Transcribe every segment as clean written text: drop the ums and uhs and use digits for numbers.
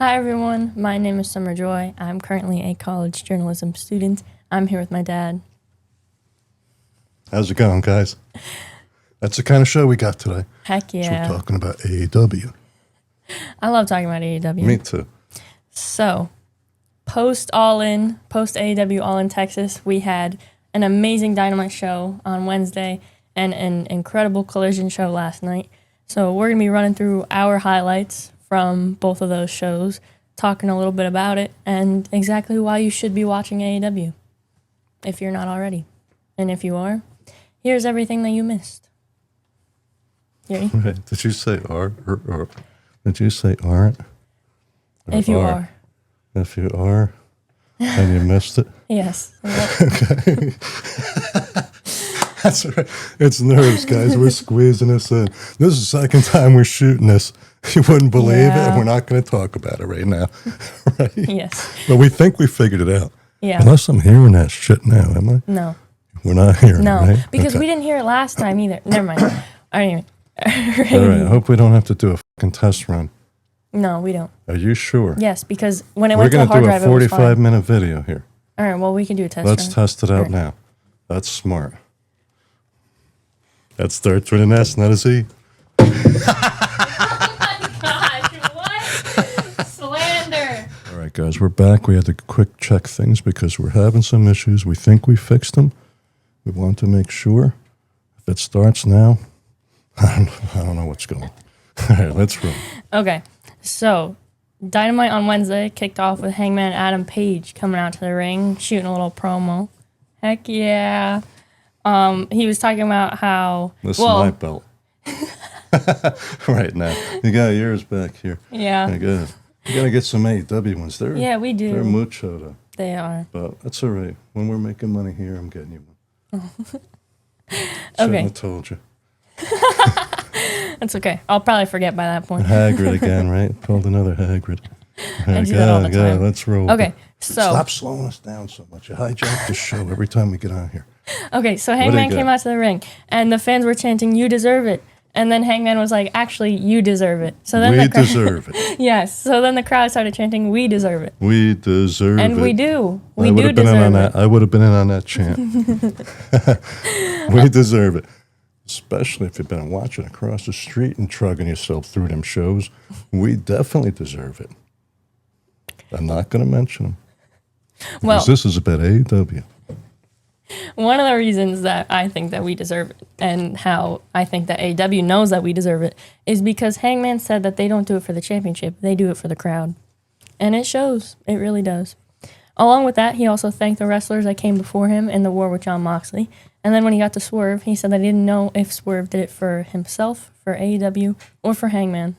Hi everyone, my name is Summer Joy. I'm currently a college journalism student. I'm here with my dad. How's it going, guys? That's the kind of show we got today. Heck yeah. So we're talking about AEW. I love talking about AEW. Me too. So, post AEW All In Texas, we had an amazing Dynamite show on Wednesday and an incredible Collision show last night. So we're going to be running through our highlights from both of those shows, talking a little bit about it, and exactly why you should be watching AEW, if you're not already. And if you are, here's everything that you missed. You ready? Right. Did you say are or did you say aren't? Or If you are. If you are, and you missed it? Yes. Okay. That's right. It's nerves, guys. We're squeezing this in. This is the second time we're shooting this. You wouldn't believe it, and we're not going to talk about it right now. Right? Yes. But we think we figured it out. Yeah. Unless I'm hearing that shit now, am I? No. We're not hearing No. it, right? Because Okay. we didn't hear it last time either. Never mind. I don't even. All right. I hope we don't have to do a fucking test run. No, we don't. Are you sure? Yes, because when it We're went to the going to hard do a drive, it was fine. 45-minute video here. All right, well, we can do a test Let's run. test it out now. That's smart. That starts with an S, not a Z. Gosh, what? Slander. All right, guys, we're back. We had to quick check things because we're having some issues. We think we fixed them. We want to make sure. If it starts now, I don't know what's going on. All right, let's roll. Okay, so Dynamite on Wednesday kicked off with Hangman Adam Page coming out to the ring, shooting a little promo. Heck yeah. He was talking about how... This is my belt. Right now. You got yours back here. Yeah. Okay, good. You got to get some AEW ones. Yeah, we do. They're mucho, though. They are. But that's all right. When we're making money here, I'm getting you one. Shouldn't Okay. have told you. That's okay. I'll probably forget by that point. Hagrid again, right? Pulled another Hagrid. I do that all the time. Let's roll. Okay, so... Stop slowing us down so much. You hijack the show every time we get on here. Okay, so Hangman came out to the ring, and the fans were chanting, "You deserve it." And then Hangman was like, "Actually, you deserve it." So then We deserve it. Yes. So then the crowd started chanting, "We deserve it." We deserve it. And we do. I We would do have been in deserve on it. that. I would have been in on that chant. We deserve it. Especially if you've been watching across the street and trugging yourself through them shows. We definitely deserve it. I'm not going to mention them. Well, Because this is about AEW. one of the reasons that I think that we deserve it and how I think that AEW knows that we deserve it is because Hangman said that they don't do it for the championship. They do it for the crowd. And it shows. It really does. Along with that, he also thanked the wrestlers that came before him in the war with Jon Moxley. And then when he got to Swerve, he said that he didn't know if Swerve did it for himself, for AEW, or for Hangman.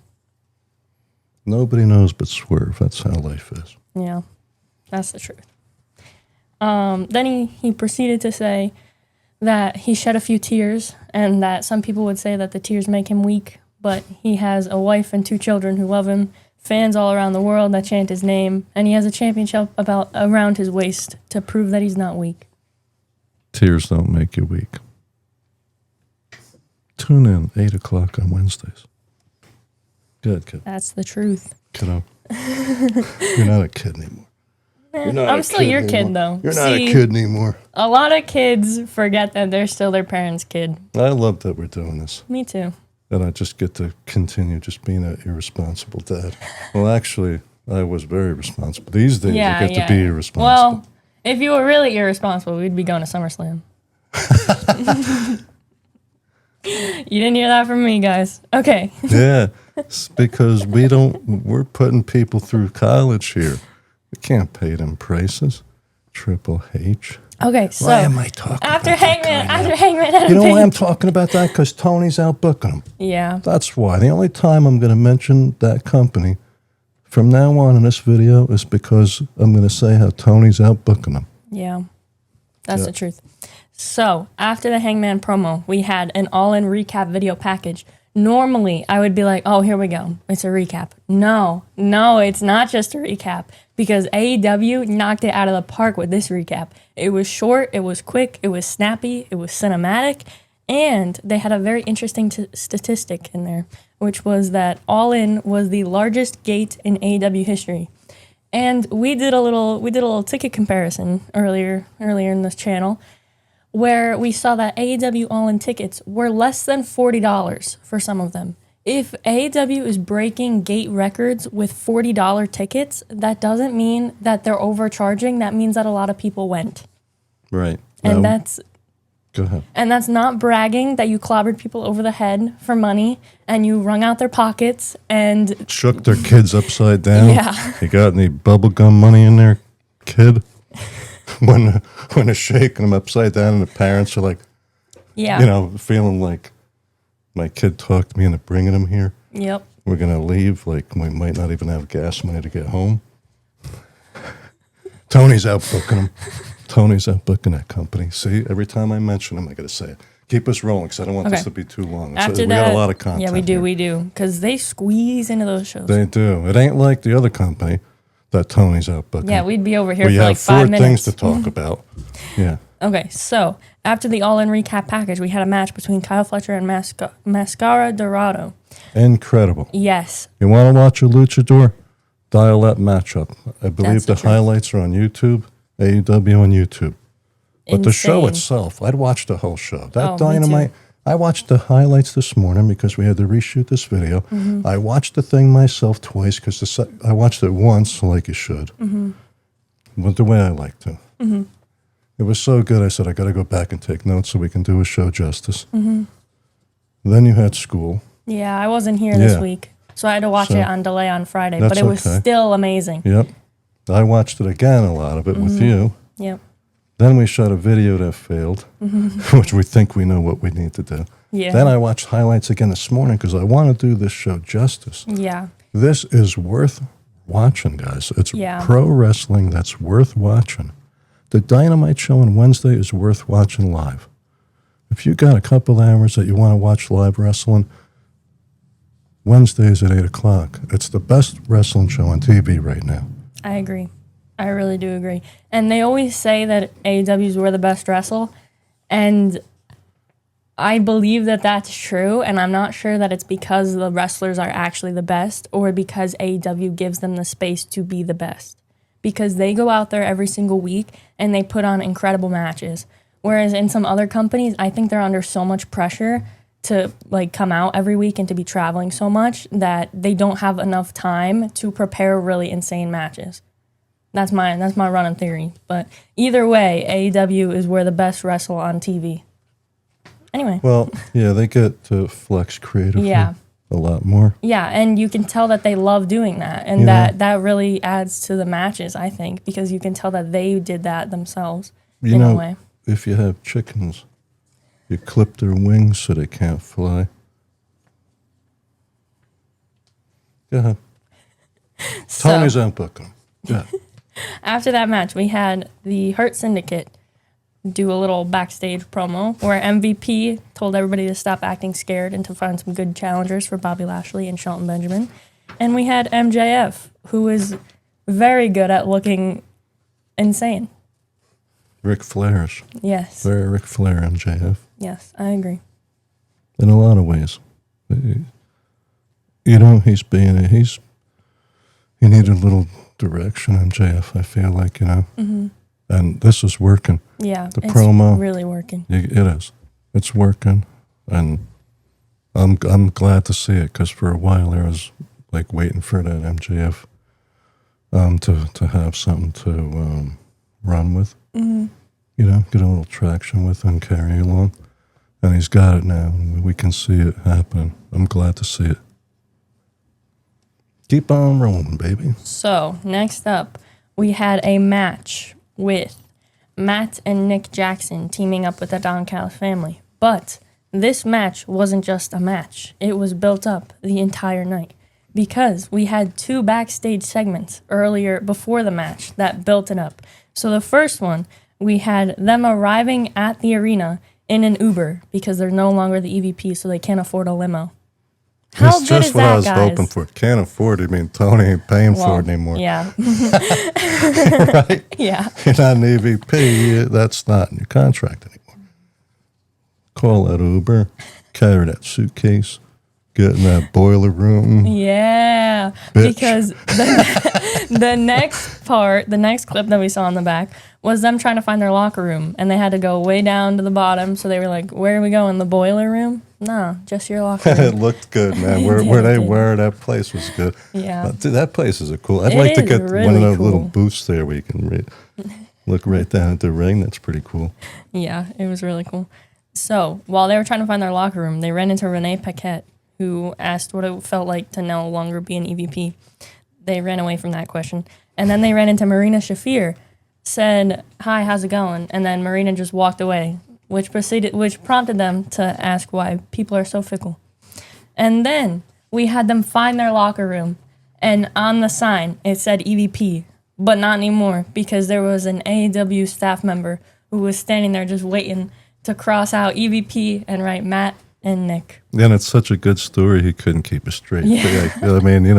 Nobody knows but Swerve. That's how life is. Yeah, that's the truth. Then he proceeded to say that he shed a few tears and that some people would say that the tears make him weak, but he has a wife and 2 children who love him, fans all around the world that chant his name, and he has a championship around his waist to prove that he's not weak. Tears don't make you weak. Tune in 8 o'clock on Wednesdays. Good, kid. That's the truth. Kiddo. You're not a kid anymore. I'm still your kid, though. You're not a kid anymore. A lot of kids forget that they're still their parents' kid. I love that we're doing this. Me too. And I just get to continue just being an irresponsible dad. Well, actually, I was very responsible. These days, I get to be irresponsible. Well, if you were really irresponsible, we'd be going to SummerSlam. You didn't hear that from me, guys. Okay. Yeah, it's because we're putting people through college here. We can't pay them prices. Triple H. Okay, so Why am I talking after about Hangman, that after Hangman had You a know why big- I'm talking about that? Because Tony's out booking them. Yeah. That's why. The only time I'm going to mention that company from now on in this video is because I'm going to say how Tony's out booking them. Yeah. That's the truth. So, after the Hangman promo, we had an all-in recap video package. Normally, I would be like, oh, here we go. It's a recap. No, it's not just a recap because AEW knocked it out of the park with this recap. It was short, it was quick, it was snappy, it was cinematic, and they had a very interesting statistic in there, which was that All In was the largest gate in AEW history. And we did a little ticket comparison earlier in this channel, where we saw that AEW All In tickets were less than $40 for some of them. If AEW is breaking gate records with $40 tickets, that doesn't mean that they're overcharging. That means that a lot of people went. Right. And Now, that's go ahead. and that's not bragging that you clobbered people over the head for money and you wrung out their pockets and Shook their kids upside down. Yeah. You got any bubblegum money in there, kid? when they're shaking them upside down and the parents are like, yeah. feeling like my kid talked me into bringing him here. Yep. We're going to leave. Like, we might not even have gas money to get home. Tony's out booking them. Tony's out booking that company. See, every time I mention him, I got to say it. Keep us rolling because I don't want this to be too long. After we that, got a lot of content. Yeah, we do, here. because they squeeze into those shows. They do. It ain't like the other company that Tony's out booking. Yeah, we'd be over here where for like 5 minutes. You have 4 things to talk about. Yeah. Okay, so after the All In recap package, we had a match between Kyle Fletcher and Mascara Dorado. Incredible. Yes. You want to watch a luchador? Dial that match up. I believe That's the highlights are on YouTube, AEW on YouTube. But the show Insane. itself, I'd watch the whole show. That me Dynamite, too. I watched the highlights this morning because we had to reshoot this video. Mm-hmm. I watched the thing myself twice because I watched it once like you should. Mm-hmm. But the way I like to. Mm-hmm. It was so good, I said, I got to go back and take notes so we can do a show justice. Mm-hmm. Then you had school. Yeah, I wasn't here this Yeah. week, so I had to watch So, it on delay on Friday, that's but it was okay. still amazing. Yep. I watched it again, a lot of it with you. Yep. Then we shot a video that failed, which we think we know what we need to do. Yeah. Then I watched highlights again this morning because I want to do this show justice. Yeah. This is worth watching, guys. It's Yeah. pro wrestling that's worth watching. The Dynamite show on Wednesday is worth watching live. If you got a couple hours that you want to watch live wrestling, Wednesdays at 8 o'clock. It's the best wrestling show on TV right now. I agree. I really do agree. And they always say that AEW's were the best wrestle, and I believe that that's true, and I'm not sure that it's because the wrestlers are actually the best or because AEW gives them the space to be the best. Because they go out there every single week and they put on incredible matches. Whereas in some other companies, I think they're under so much pressure to like come out every week and to be traveling so much that they don't have enough time to prepare really insane matches. That's my running theory. But either way, AEW is where the best wrestle on TV. Anyway. Well, yeah, they get to flex creatively Yeah. a lot more. Yeah, and you can tell that they love doing that. And You know? that really adds to the matches, I think, because you can tell that they did that themselves You in know, a way. if you have chickens, you clip their wings so they can't fly. Go ahead. Tony's out booking them. Yeah. After that match, we had the Hurt Syndicate do a little backstage promo where MVP told everybody to stop acting scared and to find some good challengers for Bobby Lashley and Shelton Benjamin. And we had MJF, who is very good at looking insane. Ric Flair's. Yes. Very Ric Flair, MJF. Yes, I agree. In a lot of ways. You know, he needed a little direction, MJF, I feel like, you know. Mm-hmm. And this is working. Yeah, The it's promo. really working. It is. It's working. And I'm glad to see it because for a while there was like waiting for that MJF to have something to run with. Mm-hmm. You know, get a little traction with and carry along. And he's got it now. And we can see it happening. I'm glad to see it. Keep on rolling, baby. So, next up, we had a match with Matt and Nick Jackson teaming up with the Don Callis family. But this match wasn't just a match. It was built up the entire night because we had 2 backstage segments earlier before the match that built it up. So the first one, we had them arriving at the arena in an Uber because they're no longer the EVP, so they can't afford a limo. How That's good just is what that, I was guys? hoping for. Can't afford it. I mean, Tony ain't paying for it anymore. Yeah. Right? Yeah. You're not an EVP. That's not in your contract anymore. Call that Uber. Carry that suitcase. Get in that boiler room. Yeah, Bitch. because the next clip that we saw in the back was them trying to find their locker room, and they had to go way down to the bottom. So they were like, "Where are we going? The boiler room? No, just your locker It room." looked good, man. It Where did, they it did. were, that place was good. Yeah. Dude, that place is a cool. I'd It like to is get one really of those little cool. booths there where you can look right down at the ring. That's pretty cool. Yeah, it was really cool. So while they were trying to find their locker room, they ran into Renee Paquette, who asked what it felt like to no longer be an EVP. They ran away from that question. And then they ran into Marina Shafir, said, "Hi, how's it going?" And then Marina just walked away, which prompted them to ask why people are so fickle. And then we had them find their locker room, and on the sign it said EVP, but not anymore, because there was an AEW staff member who was standing there just waiting to cross out EVP and write Matt and Nick. And it's such a good story. He couldn't keep it straight. Yeah. I mean, you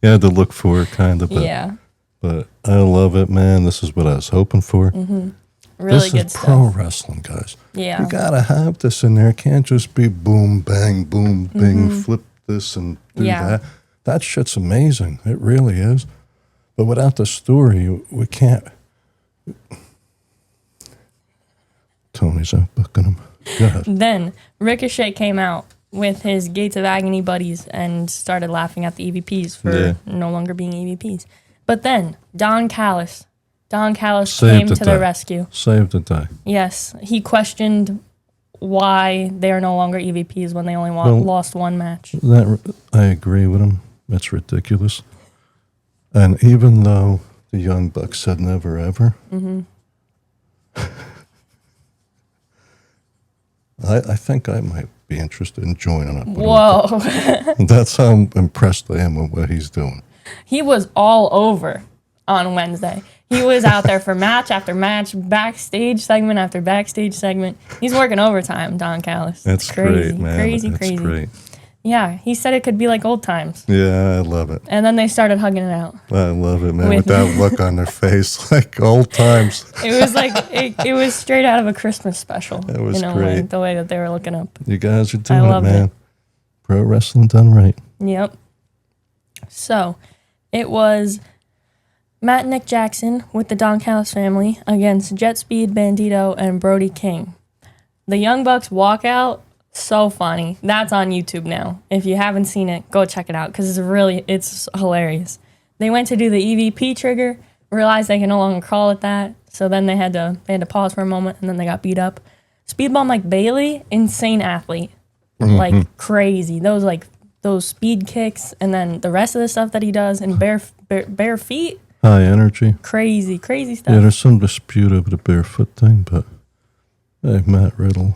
had to look for it, kind of. But, Yeah, But I love it, man. This is what I was hoping for. really This good is stuff. pro wrestling, guys. Yeah. You gotta have this in there. It can't just be boom, bang, boom, bing, flip this and do Yeah. that. That shit's amazing. It really is. But without the story, we can't. Tony's out booking him. Go ahead. Then Ricochet came out with his Gates of Agony buddies and started laughing at the EVPs for no longer being EVPs. But then Don Callis came to the rescue. Saved the day. Yes, he questioned why they are no longer EVPs when they only lost one match. I agree with him. That's ridiculous. And even though the Young Bucks said never ever, I think I might be interested in joining up with him. Whoa. That's how impressed I am with what he's doing. He was all over on Wednesday. He was out there for match after match, backstage segment after backstage segment. He's working overtime, Don Callis. That's It's crazy, great, man. crazy, That's crazy. great. Yeah, he said it could be like old times. Yeah, I love it. And then they started hugging it out. I love it, man. With- With that look on their face, like old times. It was like, it was straight out of a Christmas special. It was in a great. way, the way that they were looking up. You guys are I doing it, loved man. it. Pro wrestling done right. Yep. So, it was Matt and Nick Jackson with the Don Callis family against Jet Speed, Bandito, and Brody King. The Young Bucks walkout, so funny. That's on YouTube now. If you haven't seen it, go check it out because it's hilarious. They went to do the EVP trigger, realized they can no longer call it that, so then they had to pause for a moment, and then they got beat up. Speedball Mike Bailey, insane athlete, like crazy. Those speed kicks, and then the rest of the stuff that he does in bare feet. High energy. Crazy stuff. Yeah, there's some dispute over the barefoot thing, but hey, Matt Riddle.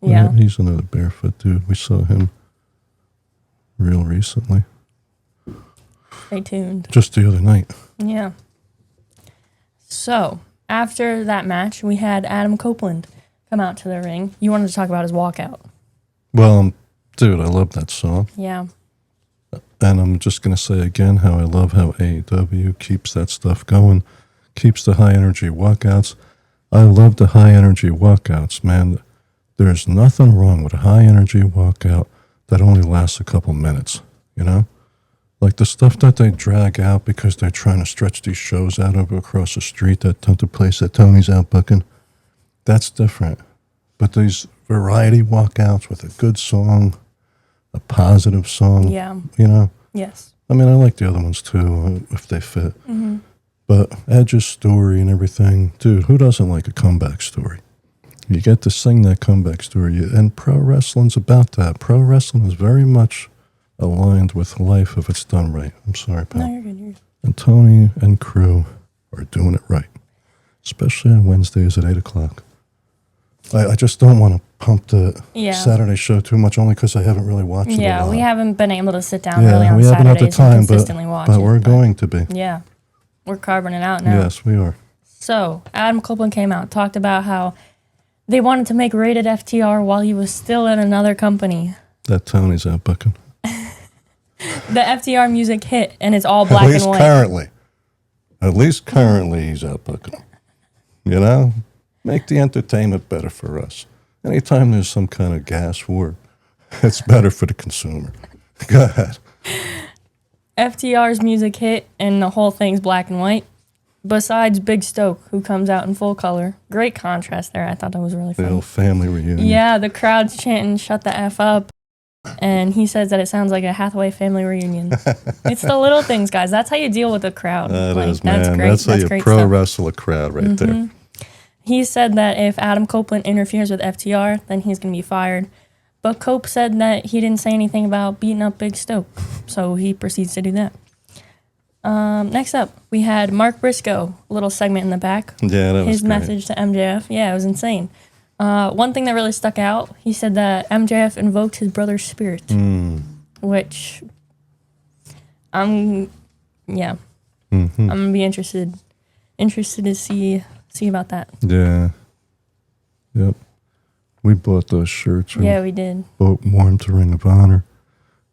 Yeah. He's another barefoot dude. We saw him real recently. Stay tuned. Just the other night. Yeah. So, after that match, we had Adam Copeland come out to the ring. You wanted to talk about his walkout. Well, dude, I love that song. Yeah. And I'm just going to say again how I love how AEW keeps that stuff going, keeps the high energy walkouts. I love the high energy walkouts, man. There's nothing wrong with a high energy walkout that only lasts a couple minutes, you know? Like the stuff that they drag out because they're trying to stretch these shows out over across the street, that the place that Tony's out booking, that's different. But these variety walkouts with a good song, a positive song, Yeah. you know? Yes. I mean, I like the other ones too, if they fit. But Edge's story and everything, dude, who doesn't like a comeback story? You get to sing that comeback story, and pro wrestling's about that. Pro wrestling is very much aligned with life if it's done right. I'm sorry, pal. No, you're good. You're good. And Tony and crew are doing it right, especially on Wednesdays at 8 o'clock. I just don't want to pump the Saturday show too much, only because I haven't really watched it a Yeah, lot. we haven't been able to sit down really on we haven't had the Saturdays time, and consistently watch it. but we're going to be. Yeah. We're carving it out now. Yes, we are. So, Adam Copeland came out, talked about how they wanted to make Rated FTR while he was still in another company. That Tony's out booking. The FTR music hit, and it's all black and white. At least currently he's out booking. You know? Make the entertainment better for us. Anytime there's some kind of gas war, It's better for the consumer. Go ahead. FTR's music hit, and the whole thing's black and white. Besides Big Stoke, who comes out in full color. Great contrast there. I thought that was really The funny. old family reunion. Yeah, the crowd's chanting, "Shut the F up." And he says that it sounds like a Hathaway family reunion. It's the little things, guys. That's how you deal with a crowd. That Like, is, that's man. great. That's how you great pro stuff. wrestle a crowd right there. He said that if Adam Copeland interferes with FTR, then he's going to be fired. But Cope said that he didn't say anything about beating up Big Stoke, so he proceeds to do that. Next up, we had Mark Briscoe, a little segment in the back. Yeah, that was His great. message to MJF. Yeah, it was insane. One thing that really stuck out, he said that MJF invoked his brother's spirit, which I'm going to be interested to see about that. Yeah. Yep. We bought those shirts. Yeah, we did. Wore them to Ring of Honor.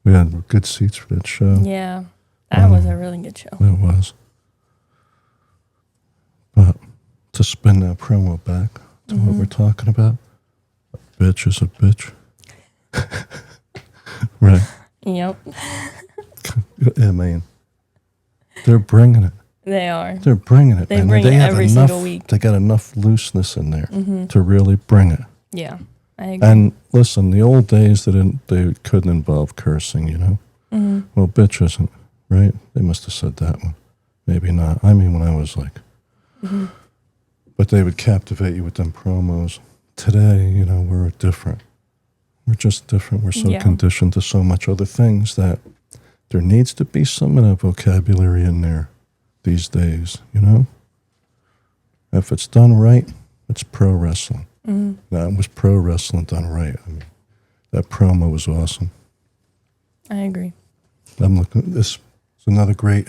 We had good seats for that show. Yeah, that was a really good show. It was. But to spin that promo back to what we're talking about, a bitch is a bitch. Right. Yep, I mean, they're bringing it. they are. They're bringing it. They and bring it have every enough, single week. They got enough looseness in there to really bring it. Yeah, I agree. And listen, the old days they couldn't involve cursing, you know. Well, bitch isn't, right? They must have said that one. Maybe not. I mean, when I was like, but they would captivate you with them promos. Today, you know, we're different. We're just different. We're so Yeah. conditioned to so much other things that there needs to be some of that vocabulary in there these days, you know? If it's done right, it's pro wrestling. That was pro wrestling done right. I mean, that promo was awesome. I agree. I'm looking. This is another great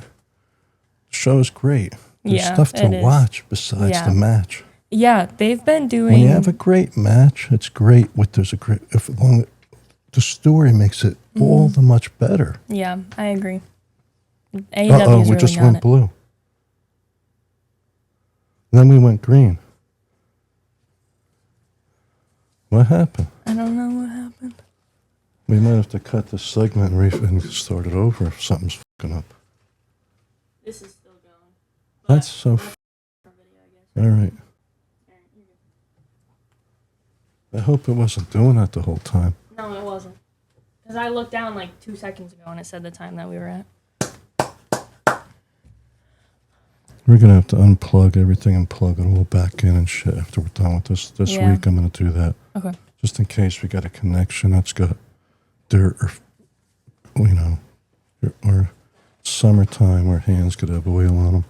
show's great. There's Yeah, stuff to it is. watch besides Yeah. the match. Yeah, they've been doing. When you have a great match, it's great. There's a great. The story makes it all the much better. Yeah, I agree. Uh AEW's oh, we really just got went it. blue. Then we went green. What happened? I don't know what happened. We might have to cut this segment and start it over if something's fucking up. This is still going. That's so. All right. I hope it wasn't doing that the whole time. No, it wasn't. Because I looked down like 2 seconds ago and it said the time that we were at. We're gonna have to unplug everything and plug it all back in and shit after we're done with this Yeah. week. I'm gonna do that Okay. just in case we got a connection that's got dirt or you know, or summertime where hands could have oil on them.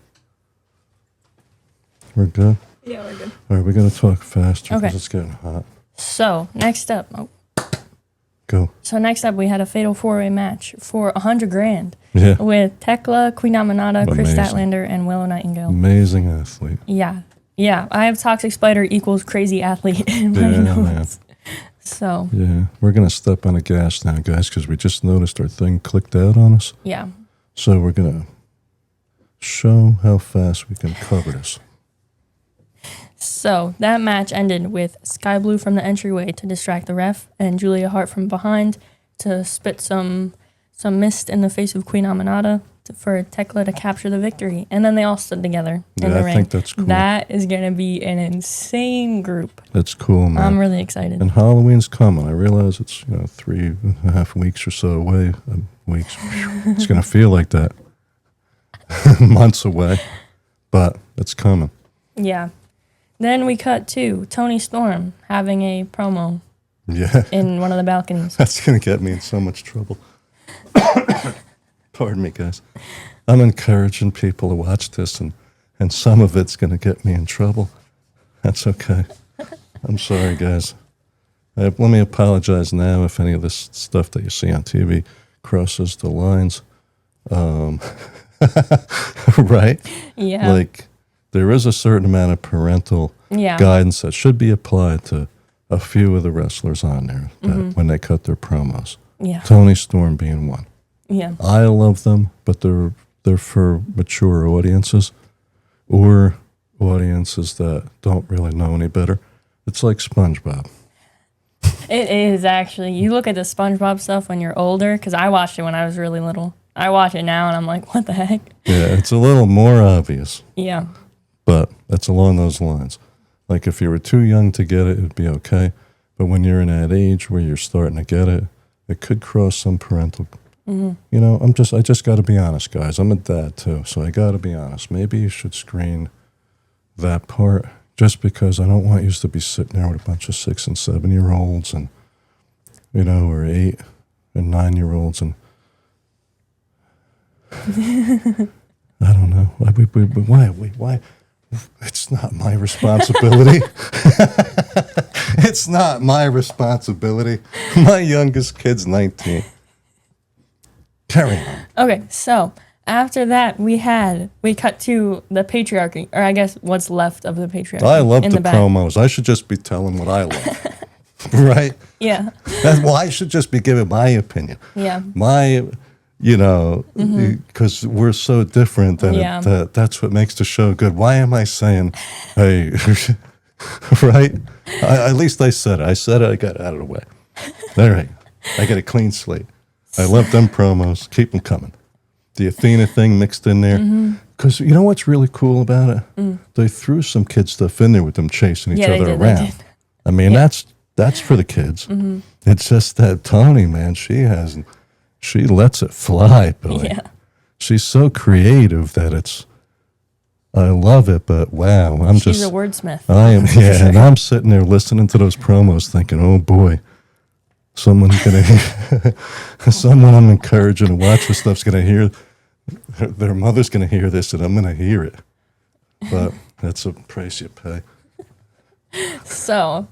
We're good. Yeah, we're good. All right, we gotta talk faster because Okay. it's getting hot. So, next up. Go. So, next up, we had a fatal 4-way match for $100,000 Yeah. with Tekla, Queen Amanada, Chris Amazing. Statlander, and Willow Nightingale. Amazing athlete. Yeah. Yeah. I have Toxic Spider equals crazy athlete in my Yeah, man. notes. So, Yeah, we're gonna step on the gas now, guys, because we just noticed our thing clicked out on us. yeah. So we're gonna show how fast we can cover this. So that match ended with Sky Blue from the entryway to distract the ref, and Julia Hart from behind to spit some mist in the face of Queen Amanada for Tekla to capture the victory. And then they all stood together in Yeah, the I ring. think that's cool. That is gonna be an insane group. That's cool, man. I'm really excited. And Halloween's coming. I realize it's 3.5 weeks or so away. Weeks. It's gonna feel like that. Months away, but it's coming. Yeah. Then we cut to Tony Storm having a promo Yeah, in one of the balconies. that's gonna get me in so much trouble. Pardon me, guys. I'm encouraging people to watch this, and some of it's gonna get me in trouble. That's okay. I'm sorry, guys. Let me apologize now if any of this stuff that you see on TV crosses the lines. Right? Yeah. Like, there is a certain amount of parental Yeah. guidance that should be applied to a few of the wrestlers on there that when they cut their promos. Yeah. Tony Storm being one. Yeah. I love them, but they're for mature audiences or audiences that don't really know any better. It's like SpongeBob. It is actually. You look at the SpongeBob stuff when you're older, because I watched it when I was really little. I watch it now and I'm like, what the heck? Yeah, it's a little more obvious. Yeah. But that's along those lines. Like if you were too young to get it, it'd be okay. But when you're in that age where you're starting to get it, it could cross some parental. You know, I just got to be honest, guys. I'm a dad too, so I got to be honest. Maybe you should screen that part, just because I don't want you to be sitting there with a bunch of 6 and 7-year-olds and, you know, or 8 and 9-year-olds and I don't know. Why? It's not my responsibility. It's not my responsibility. My youngest kid's 19. Carry on. Okay, so after that, we cut to the patriarchy, or I guess what's left of the patriarchy. I love the back. promos. I should just be telling what I love. Right? Yeah. Well, I should just be giving my opinion. Yeah. My, you know, because we're so different that that's what makes the show good. Why am I saying, hey, right? At least I said it. I got it out of the way. All right. I got a clean slate. I love them promos. Keep them coming. The Athena thing mixed in there. Because you know what's really cool about it? They threw some kid stuff in there with them chasing each other around. I mean, that's for the kids. It's just that Tony, man, she lets it fly, Billy. Yeah. She's so creative that I love it, but wow, She's a wordsmith. I am, yeah, and I'm sitting there listening to those promos thinking, oh boy, someone I'm encouraging to watch this stuff's going to hear, their mother's going to hear this and I'm going to hear it. But that's a price you pay. So,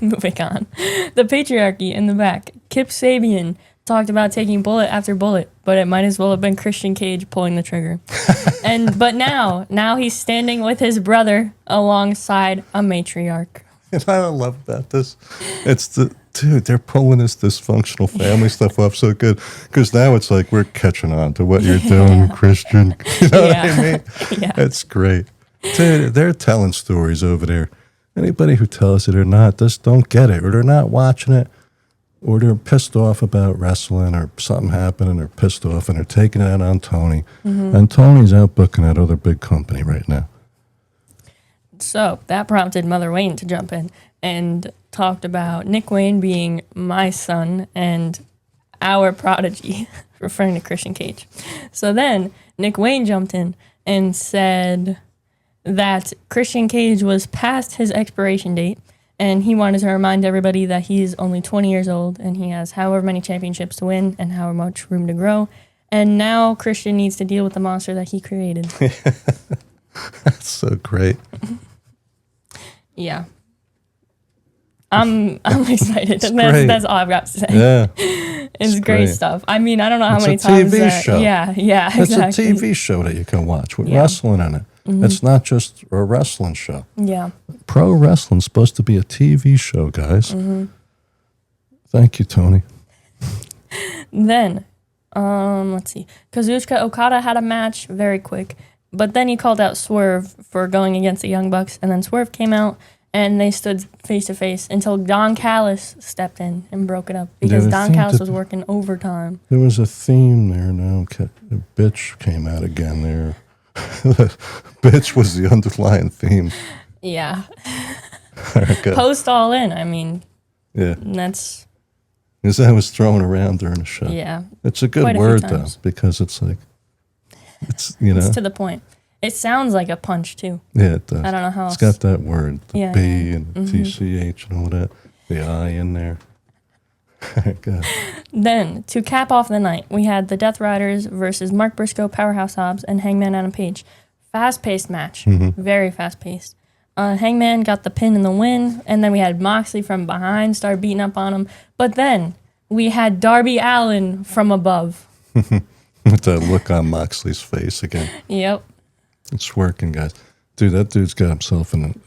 moving on. The patriarchy in the back. Kip Sabian talked about taking bullet after bullet, but it might as well have been Christian Cage pulling the trigger. But now he's standing with his brother alongside a matriarch. And I love about this, dude, they're pulling this dysfunctional family stuff up so good, because now it's like we're catching on to what you're doing, Christian. You know what I mean? Yeah. It's great. Dude, they're telling stories over there. Anybody who tells it or not just don't get it, or they're not watching it, or they're pissed off about wrestling or something happened and they're pissed off and they're taking it out on Tony. And Tony's out booking that other big company right now. So that prompted Mother Wayne to jump in and talked about Nick Wayne being my son and our prodigy, referring to Christian Cage. So then Nick Wayne jumped in and said that Christian Cage was past his expiration date, and he wanted to remind everybody that he's only 20 years old and he has however many championships to win and however much room to grow. And now Christian needs to deal with the monster that he created. That's so great. Yeah. I'm excited. That's all I've got to say. Yeah. It's great stuff. I mean, I don't know how many times. It's a TV show. Yeah, exactly. It's a TV show that you can watch with wrestling in it. It's not just a wrestling show. Yeah. Pro wrestling's supposed to be a TV show, guys. Thank you, Tony. Then, let's see. Kazuchika Okada had a match very quick, but then he called out Swerve for going against the Young Bucks, and then Swerve came out, and they stood face to face until Don Callis stepped in and broke it up, because Don Callis was working overtime. There was a theme there now. The bitch came out again there. Bitch was the underlying theme. Yeah. Post All In, I mean. Yeah. That's. Because that was thrown around during the show. Yeah. It's a good word, though, because it's like, it's, you know. It's to the point. It sounds like a punch, too. Yeah, it does. I don't know how It's got that word, the B and TCH and all that, the I in there. Then, to cap off the night, we had the Death Riders versus Mark Briscoe, Powerhouse Hobbs, and Hangman Adam Page. Fast-paced match. Very fast-paced. Hangman got the pin and the win, and then we had Moxley from behind start beating up on him. But then, we had Darby Allin from above. With that look on Moxley's face again. Yep. It's working, guys. Dude, that dude's got himself in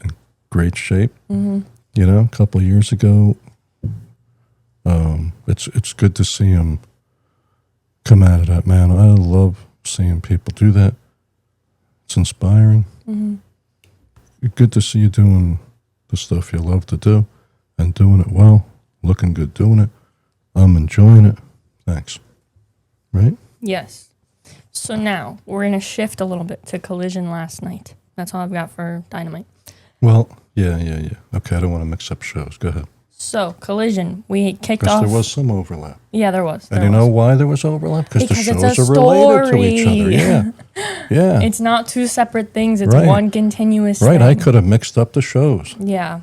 great shape. You know, a couple of years ago, it's good to see him come out of that, man. I love seeing people do that. It's inspiring. Good to see you doing the stuff you love to do and doing it well. looking good doing it. I'm enjoying it. Thanks. Right? Yes. So now we're going to shift a little bit to Collision last night. That's all I've got for Dynamite. Well, yeah. Okay, I don't want to mix up shows. Go ahead. So, Collision, we kicked Because off. there was some overlap. Yeah, there was. And you know why there was overlap? Because the Because it's shows a are related to each other. story. Yeah. Yeah. It's not two separate things. It's Right. one continuous Right, thing. I could have mixed up the shows. Yeah.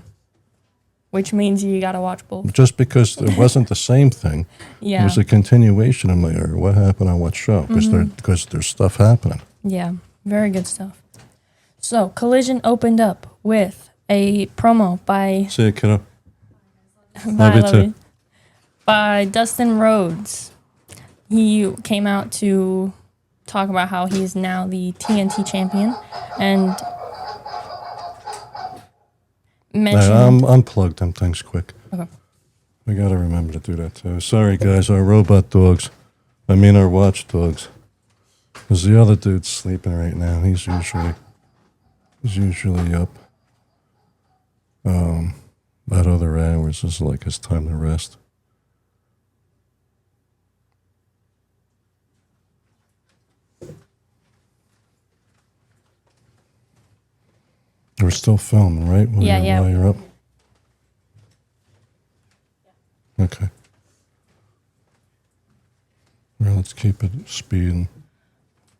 Which means you got to watch both. Just because it wasn't the same thing. Yeah. It was a continuation. I'm like, what happened on what show? Because there's stuff happening. Yeah. Very good stuff. So, Collision opened up with a promo by... See you, kiddo. Bye, Love you too. By Dustin Rhodes. He came out to talk about how he's now the TNT champion and mentioned... I'm unplugged them things quick. Okay. We got to remember to do that too. Sorry, guys, our robot dogs. Our watchdogs. Because the other dude's sleeping right now. He's usually up. About other hours. This is like his time to rest. We're still filming, right? While you're up. Okay. Well, let's keep it speeding.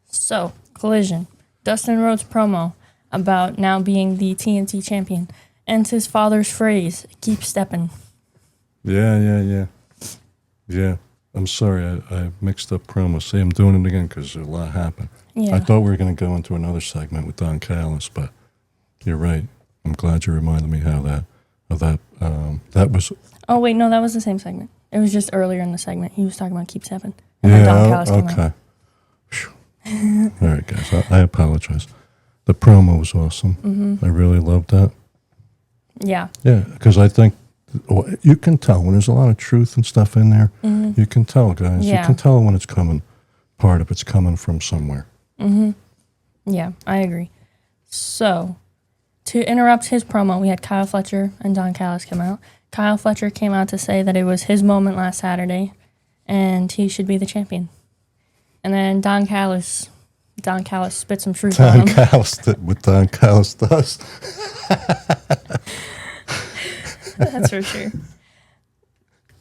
So, Collision. Dustin Rhodes promo about now being the TNT champion. And his father's phrase, keep stepping. Yeah. I'm sorry, I mixed up promos. See, I'm doing it again because a lot happened. Yeah. I thought we were going to go into another segment with Don Callis, but you're right. I'm glad you reminded me that was... Oh, wait, no, that was the same segment. It was just earlier in the segment. He was talking about keep stepping. And then Don Callis came out. Okay. All right, guys, I apologize. The promo was awesome. Mm-hmm. I really loved that. Yeah. Yeah, because I think you can tell when there's a lot of truth and stuff in there. Mm-hmm. You can tell, guys. Yeah. You can tell when it's coming. Part of it's coming from somewhere. Mm-hmm. Yeah, I agree. So, to interrupt his promo, we had Kyle Fletcher and Don Callis come out. Kyle Fletcher came out to say that it was his moment last Saturday, and he should be the champion. And then Don Callis spit some truth on him. Don Callis did what Don Callis does. That's for sure.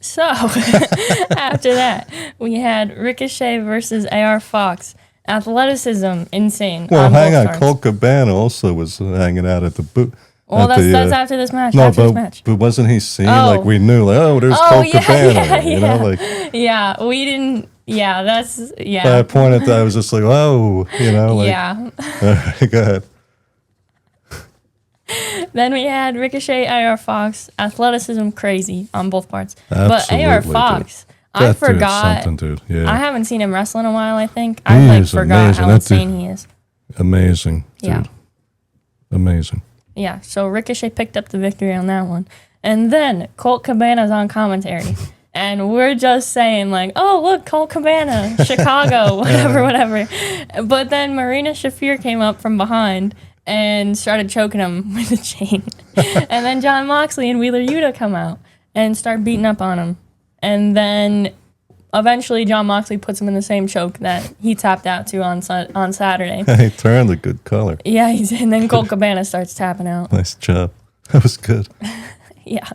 So, after that, we had Ricochet versus AR Fox. Athleticism, insane. Well, on hang both on. cards. Colt Cabana also was hanging out at the booth. Well, that's after this match. No, after this match. but wasn't he seen? Oh. Like, we knew, like, there's Colt Cabana. You know, like... Yeah, we didn't... Yeah, that's... Yeah. At that point, I was just like, oh, you know, like... Yeah. Go ahead. Then we had Ricochet, AR Fox, athleticism crazy on both parts. Absolutely, but AR Fox, I That forgot. dude's something, dude. Yeah. I haven't seen him wrestle in a while, I think. He I is forgot amazing. how That insane dude- he is. Amazing, dude. Yeah. Amazing. Yeah, so Ricochet picked up the victory on that one. And then Colt Cabana's on commentary. And we're just saying, like, oh, look, Colt Cabana, Chicago, whatever. But then Marina Shafir came up from behind and started choking him with a chain. And then John Moxley and Wheeler Yuta come out and start beating up on him. And then eventually John Moxley puts him in the same choke that he tapped out to on Saturday. He turned a good color. Yeah, he did. And then Colt Cabana starts tapping out. Nice job. That was good. Yeah.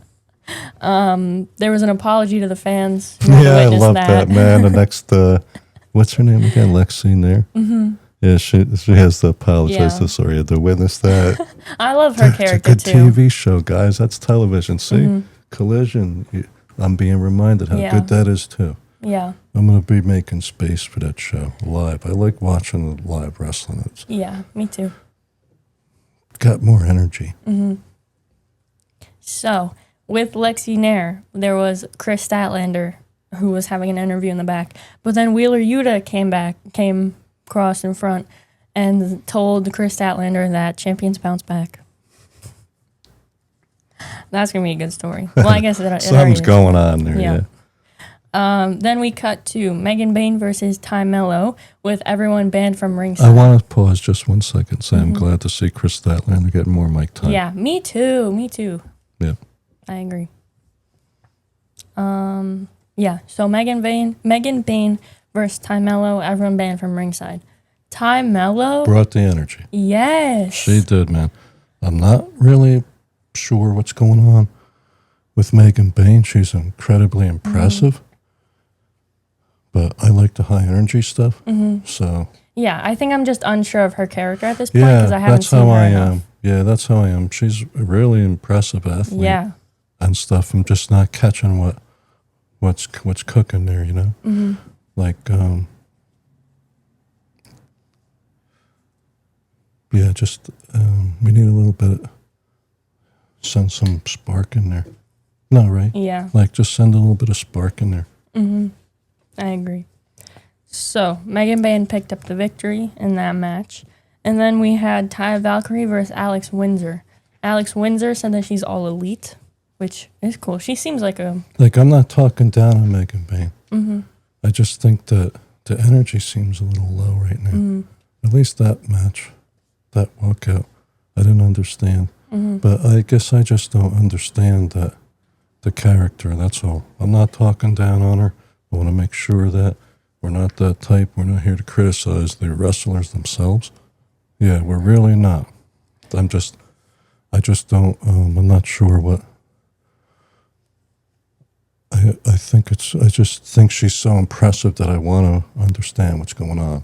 There was an apology to the fans. You had to Yeah, I witness love that, man. The next, what's her name again? Lexi there? Mm-hmm. Yeah, she has to apologize Yeah. to Soria to witness that. I love her It's a character, good too. TV show, guys. That's television. See? Collision. I'm being reminded how Yeah. good that is, too. Yeah. I'm going to be making space for that show live. I like watching the live wrestling. It's Yeah, me too. got more energy. So, with Lexi Nair, there was Chris Statlander, who was having an interview in the back. But then Wheeler Yuta came across in front and told Chris Statlander that champions bounce back. That's going to be a good story. Well, I guess it already Something's is. going on there, Yeah. yeah. Then we cut to Megan Bain versus Ty Mello with everyone banned from ringside. I want to pause just 1 second. Say I'm glad to see Chris Statlander getting more mic time. Yeah, me too. Yeah. I agree. Yeah, so Megan Bain versus Ty Mello, everyone banned from ringside. Ty Mello Brought the energy. Yes. She did, man. I'm not really sure what's going on with Megan Bain. She's incredibly impressive. But I like the high energy stuff. So Yeah, I think I'm just unsure of her character at this point because I haven't seen her enough. Yeah, that's how I am. She's a really impressive athlete. Yeah. And stuff. I'm just not catching what's cooking there, you know? Like, yeah, just we need a little bit, send some spark in there. No, right? Yeah. Like, just send a little bit of spark in there. I agree. So, Megan Bain picked up the victory in that match. And then we had Taya Valkyrie versus Alex Windsor. Alex Windsor said that she's all elite, which is cool. She seems like a... Like, I'm not talking down on Megan Bain. I just think that the energy seems a little low right now. At least that match, that walkout, I didn't understand. But I guess I just don't understand the character, that's all. I'm not talking down on her. I want to make sure that we're not that type. We're not here to criticize the wrestlers themselves. Yeah, we're really not. I just don't, I'm not sure what, I just think she's so impressive that I want to understand what's going on.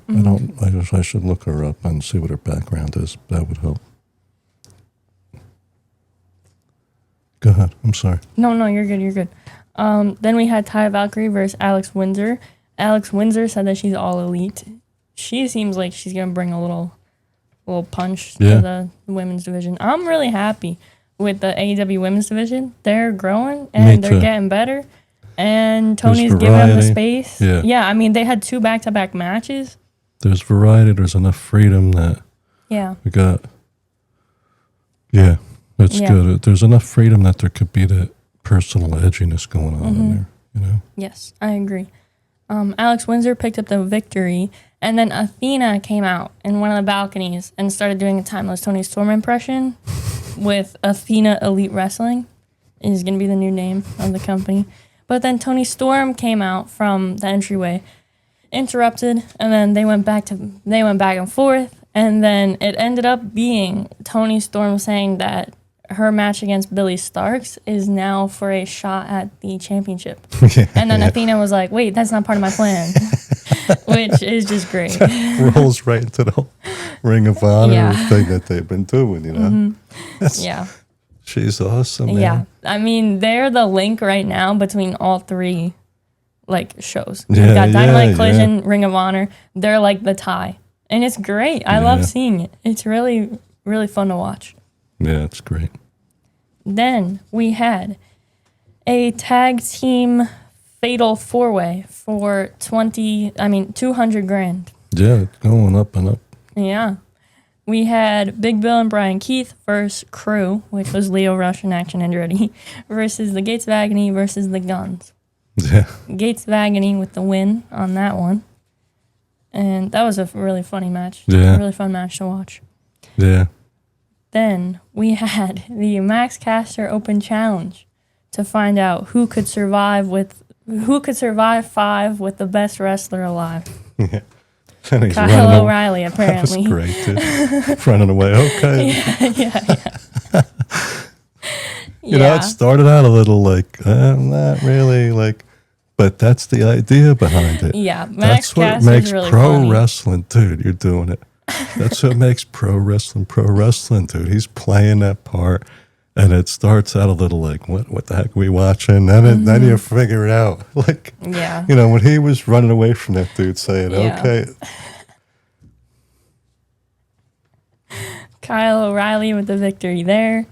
I should look her up and see what her background is. That would help. Go ahead. I'm sorry. No, you're good. Then we had Taya Valkyrie versus Alex Windsor. Alex Windsor said that she's all elite. She seems like she's going to bring a little punch to the women's division. I'm really happy with the AEW women's division. They're growing and they're getting better. And Tony's giving them the space. Yeah, I mean, they had 2 back-to-back matches. There's variety. There's enough freedom that we got. Yeah, that's good. There's enough freedom that there could be that personal edginess going on in there, you know? Yes, I agree. Alex Windsor picked up the victory, and then Athena came out in one of the balconies and started doing a Timeless Tony Storm impression with Athena Elite Wrestling. Is going to be the new name of the company. But then Tony Storm came out from the entryway, interrupted, and then they went back and forth, and then it ended up being Tony Storm saying that her match against Billy Starks is now for a shot at the championship. And then Athena was like, wait, that's not part of my plan. Which is just great. Rolls right into the Ring of Honor thing that they've been doing, you know? She's awesome, man. Yeah. I mean, they're the link right now between all 3 shows. You've got Dynamite, Collision, Ring of Honor. They're like the tie. And it's great. I love seeing it. It's really, really fun to watch. Yeah, it's great. Then we had a tag team fatal 4-way for 200 grand. Yeah, going up and up. Yeah. We had Big Bill and Brian Keith versus Crew, which was Leo Rush and Action Andretti, versus the Gates of Agony versus the Guns. Yeah. Gates of Agony with the win on that one. And that was a really funny match. Yeah. A really fun match to watch. Yeah. Then we had the Max Caster Open Challenge to find out who could survive 5 with the best wrestler alive. Yeah. Kyle O'Reilly, apparently. That was great, dude. Running away. Okay. You know, it started out a little not really but that's the idea behind it. Yeah, Max Caster's makes really pro funny. Wrestling, dude. You're doing it. That's what makes pro wrestling, dude. He's playing that part, and it starts out a little what the heck are we watching? Then you figure it out. You know, when he was running away from that dude saying, okay. Kyle O'Reilly with the victory there.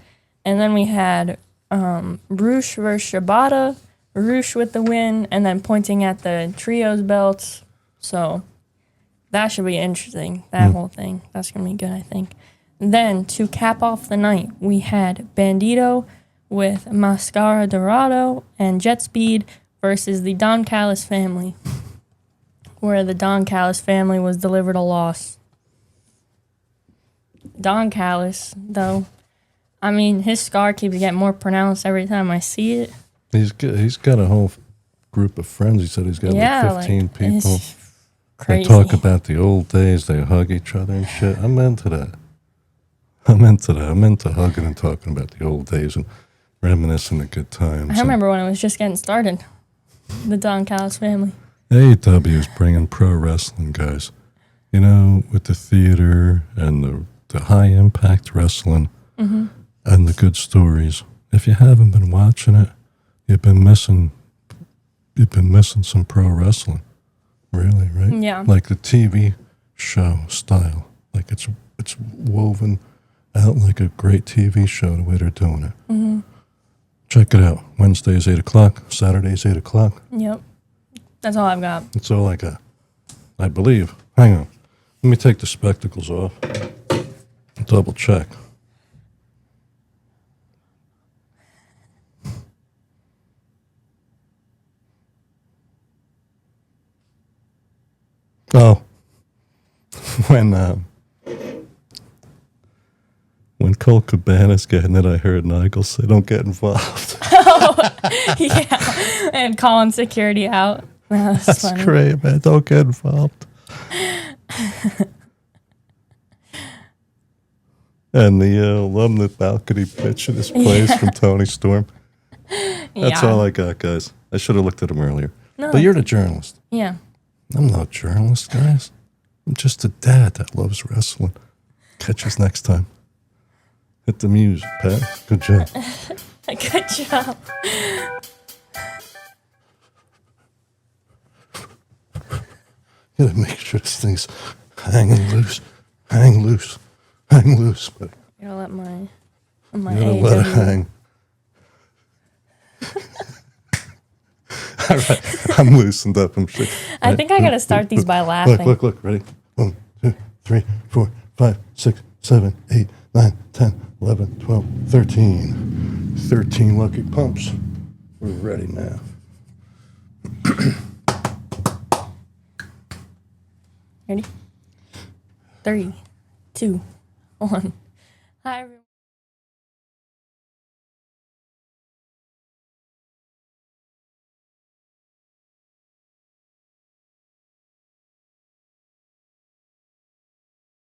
And then we had Roosh versus Shibata. Roosh with the win, and then pointing at the trios belts. So that should be interesting, that whole thing. That's going to be good, I think. Then, to cap off the night, we had Bandito with Mascara Dorado and Jet Speed versus the Don Callis family, where the Don Callis family was delivered a loss. Don Callis, though, I mean, his scar keeps getting more pronounced every time I see it. He's got a whole group of friends. He said he's got like 15 people. Crazy. They talk about the old days. They hug each other and shit. I'm into that. I'm into hugging and talking about the old days and reminiscing the good times. I remember when it was just getting started. The Don Callis family. AEW is bringing pro wrestling, guys. You know, with the theater and the high impact wrestling and the good stories. If you haven't been watching it, you've been missing some pro wrestling. Really, right? Yeah. Like the TV show style. Like it's woven out like a great TV show the way they're doing it. Mm-hmm. Check it out. Wednesdays 8 o'clock, Saturdays 8 o'clock. Yep. That's all I've got. That's all I got. I believe. Hang on. Let me take the spectacles off. Double check. Oh. When Cole Cabana's getting it, I heard Nigel say, "Don't get involved." Yeah. And calling security out. That's funny. Great, man. Don't get involved. And the alumni balcony pitch in this place from Tony Storm. That's all I got, guys. I should have looked at him earlier. No. But you're the journalist. Yeah. I'm not a journalist, guys. I'm just a dad that loves wrestling. Catch us next time. Hit the muse, Pat. Good job. Good job. Gotta make sure this thing's hanging loose. Hang loose. Hang loose, buddy. You gotta let my You gotta let it hang. All right. I'm loosened up. I'm sure. I think I gotta start these by laughing. Look. Ready? 1, 2, 3, 4, 5, 6, 7, 8, 9, 10, 11, 12, 13. 13 lucky pumps. We're ready now. 3, 2, 1. Hi, everyone.